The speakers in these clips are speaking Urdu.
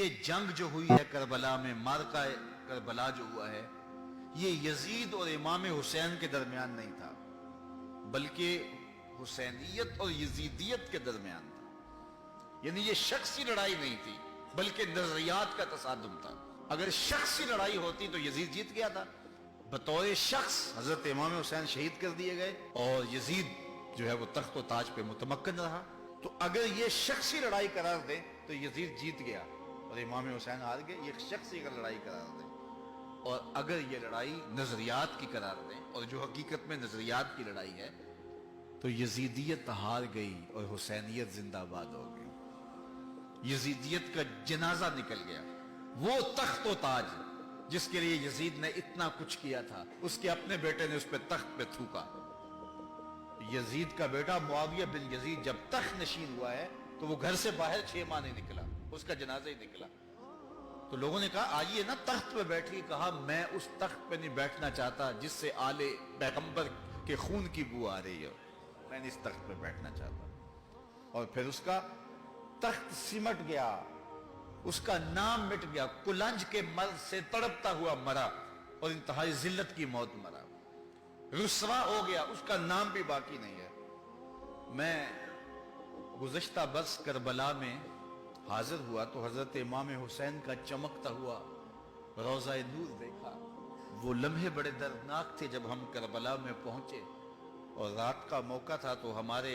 یہ جنگ جو ہوئی ہے کربلا میں، مارکہ کربلا جو ہوا ہے، یہ یزید اور امام حسین کے درمیان نہیں تھا، بلکہ حسینیت اور یزیدیت کے درمیان تھا۔ یعنی یہ شخصی لڑائی نہیں تھی، بلکہ نظریات کا تصادم تھا۔ اگر شخصی لڑائی ہوتی تو یزید جیت گیا تھا، بطور شخص حضرت امام حسین شہید کر دیے گئے اور یزید جو ہے وہ تخت و تاج پہ متمکن رہا۔ تو اگر یہ شخصی لڑائی قرار دیں تو یزید جیت گیا اور امام حسین ہار گئے، یہ شخصی اگر لڑائی قرار دیں۔ اور اگر یہ لڑائی نظریات کی قرار دیں، اور جو حقیقت میں نظریات کی لڑائی ہے، تو یزیدیت ہار گئی اور حسینیت زندہ باد ہو گئی۔ یزیدیت کا جنازہ نکل گیا۔ وہ تخت و تاج جس کے لیے یزید نے اتنا کچھ کیا تھا، اس کے اپنے بیٹے نے اس پہ تخت پہ تھوکا۔ یزید کا بیٹا معاویہ بن یزید جب تخت نشین ہوا ہے تو وہ گھر سے باہر 6 ماہ نہیں نکلا، اس کا جنازہ ہی نکلا۔ تو لوگوں نے کہا آئیے نا تخت پہ بیٹھی، کہا میں اس تخت پہ نہیں بیٹھنا چاہتا جس سے آل پیغمبر کے خون کی بو آ رہی ہے، میں نہیں اس تخت پہ بیٹھنا چاہتا۔ اور پھر اس کا تخت سمٹ گیا، اس کا نام مٹ گیا، کلنج کے مرض سے تڑپتا ہوا مرا اور انتہائی ذلت کی موت مرا، رسوا ہو گیا، اس کا نام بھی باقی نہیں ہے۔ میں گزشتہ برس کربلا میں حاضر ہوا تو حضرت امام حسین کا چمکتا ہوا روضہ نور دیکھا۔ وہ لمحے بڑے دردناک تھے جب ہم کربلا میں پہنچے اور رات کا موقع تھا، تو ہمارے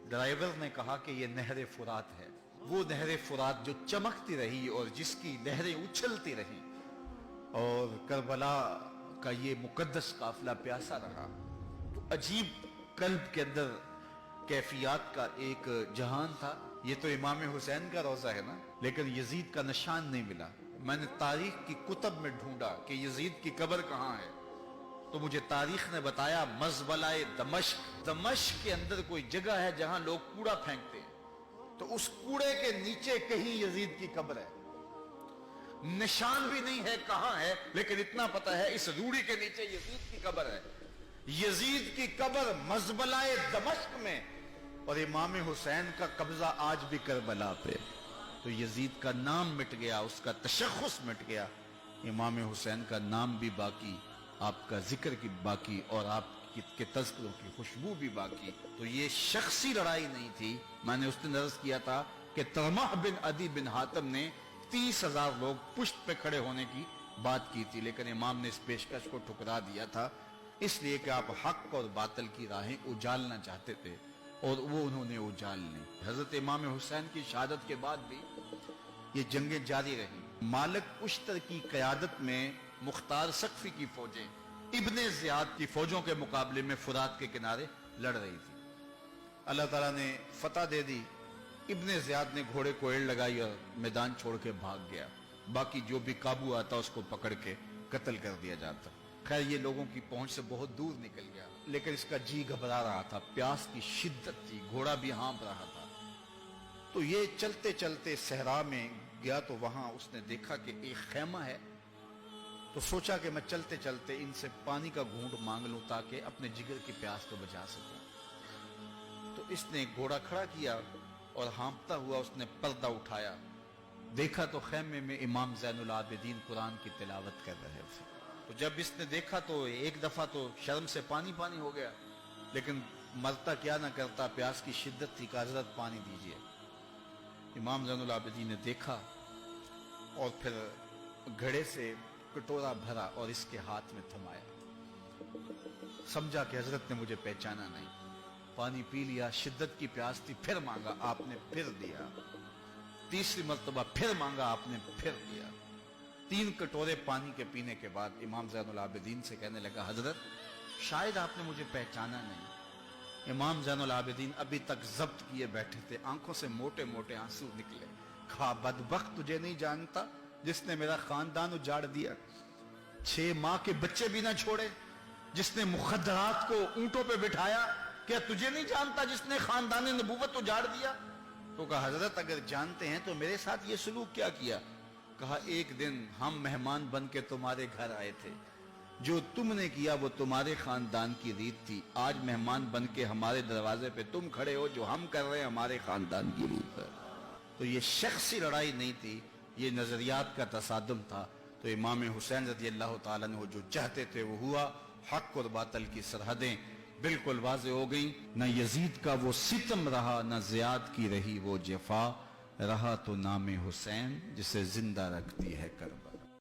ڈرائیور نے کہا کہ یہ نہر فرات ہے، وہ نہر فرات جو چمکتی رہی اور جس کی لہریں اچھلتی رہی، اور کربلا کا یہ مقدس قافلہ پیاسا رہا۔ تو عجیب قلب کے اندر کیفیات کا ایک جہان تھا۔ یہ تو امام حسین کا روضہ ہے نا، لیکن یزید کا نشان نہیں ملا۔ میں نے تاریخ کی کتب میں ڈھونڈا کہ یزید کی قبر کہاں ہے، تو مجھے تاریخ نے بتایا مزبلہ دمشق، دمشق کے اندر کوئی جگہ ہے جہاں لوگ کوڑا پھینکتے ہیں، تو اس کوڑے کے نیچے کہیں یزید کی قبر ہے۔ نشان بھی نہیں ہے کہاں ہے، لیکن اتنا پتا ہے اس روڑی کے نیچے یزید کی قبر ہے۔ یزید کی قبر مزبلہ دمشق میں، اور امام حسین کا قبضہ آج بھی کربلا پہ۔ تو یزید کا نام مٹ گیا، اس کا تشخص مٹ گیا، امام حسین کا نام بھی باقی، آپ کا ذکر کی باقی، اور آپ کے تذکروں کی خوشبو بھی باقی۔ تو یہ شخصی لڑائی نہیں تھی۔ میں نے اس دن عرض کیا تھا کہ طلحہ بن عدی بن حاتم نے 30,000 لوگ پشت پہ کھڑے ہونے کی بات کی تھی، لیکن امام نے اس پیشکش کو ٹھکرا دیا تھا، اس لیے کہ آپ حق اور باطل کی راہیں اجالنا چاہتے تھے، اور وہ انہوں نے اجال لی۔ حضرت امام حسین کی شہادت کے بعد بھی یہ جنگیں جاری رہی۔ مالک اشتر کی قیادت میں مختار سقفی کی فوجیں ابن زیاد کی فوجوں کے مقابلے میں فرات کے کنارے لڑ رہی تھی۔ اللہ تعالیٰ نے فتح دے دی، ابن زیاد نے گھوڑے کو ایڑ لگائی اور میدان چھوڑ کے بھاگ گیا، باقی جو بھی قابو آتا اس کو پکڑ کے قتل کر دیا جاتا۔ خیر یہ لوگوں کی پہنچ سے بہت دور نکل گیا، لیکن اس کا جی گھبرا رہا تھا، پیاس کی شدت تھی، گھوڑا بھی ہانپ رہا تھا۔ تو یہ چلتے چلتے صحرا میں گیا تو وہاں اس نے دیکھا کہ ایک خیمہ ہے، تو سوچا کہ میں چلتے چلتے ان سے پانی کا گھونٹ مانگ لوں تاکہ اپنے جگر کی پیاس کو بچا سکوں۔ تو اس نے گھوڑا کھڑا کیا اور ہانپتا ہوا اس نے پردہ اٹھایا، دیکھا تو خیمے میں امام زین العابدین قرآن کی تلاوت کر رہے تھے۔ تو جب اس نے دیکھا تو ایک دفعہ تو شرم سے پانی پانی ہو گیا، لیکن مرتا کیا نہ کرتا، پیاس کی شدت تھی کہ حضرت پانی دیجئے۔ امام زین العابدین نے دیکھا اور پھر گھڑے سے کٹورا بھرا اور اس کے ہاتھ میں تھمایا، سمجھا کہ حضرت نے مجھے پہچانا نہیں، پانی پی لیا، شدت کی پیاس تھی، پھر مانگا، آپ نے پھر دیا، تیسری مرتبہ پھر مانگا، آپ نے پھر دیا۔ 3 کٹورے پانی کے پینے کے بعد امام زین العابدین سے کہنے لگا حضرت شاید آپ نے مجھے پہچانا نہیں۔ امام زین العابدین ابھی تک ضبط کیے بیٹھے تھے، آنکھوں سے موٹے موٹے آنسو نکلے۔ کہا بدبخت تجھے نہیں جانتا جس نے میرا خاندان اجاڑ دیا، 6 ماہ کے بچے بھی نہ چھوڑے، جس نے مخدرات کو اونٹوں پہ بٹھایا، کیا تجھے نہیں جانتا جس نے خاندان نبوت اجاڑ دیا؟ تو کہا حضرت اگر جانتے ہیں تو میرے ساتھ یہ سلوک کیا کیا؟ کہا ایک دن ہم مہمان بن کے تمہارے گھر آئے تھے، جو تم نے کیا وہ تمہارے خاندان کی ریت تھی، آج مہمان بن کے ہمارے دروازے پہ تم کھڑے ہو، جو ہم کر رہے ہیں ہمارے خاندان کی ریت ہے۔ تو یہ شخصی لڑائی نہیں تھی، یہ نظریات کا تصادم تھا، تو امام حسین رضی اللہ تعالیٰ عنہ جو چاہتے تھے وہ ہوا، حق اور باطل کی سرحدیں بالکل واضح ہو گئیں، نہ یزید کا وہ ستم رہا، نہ زیاد کی رہی وہ جفا، رہا تو نام حسین جسے زندہ رکھتی ہے کربلا۔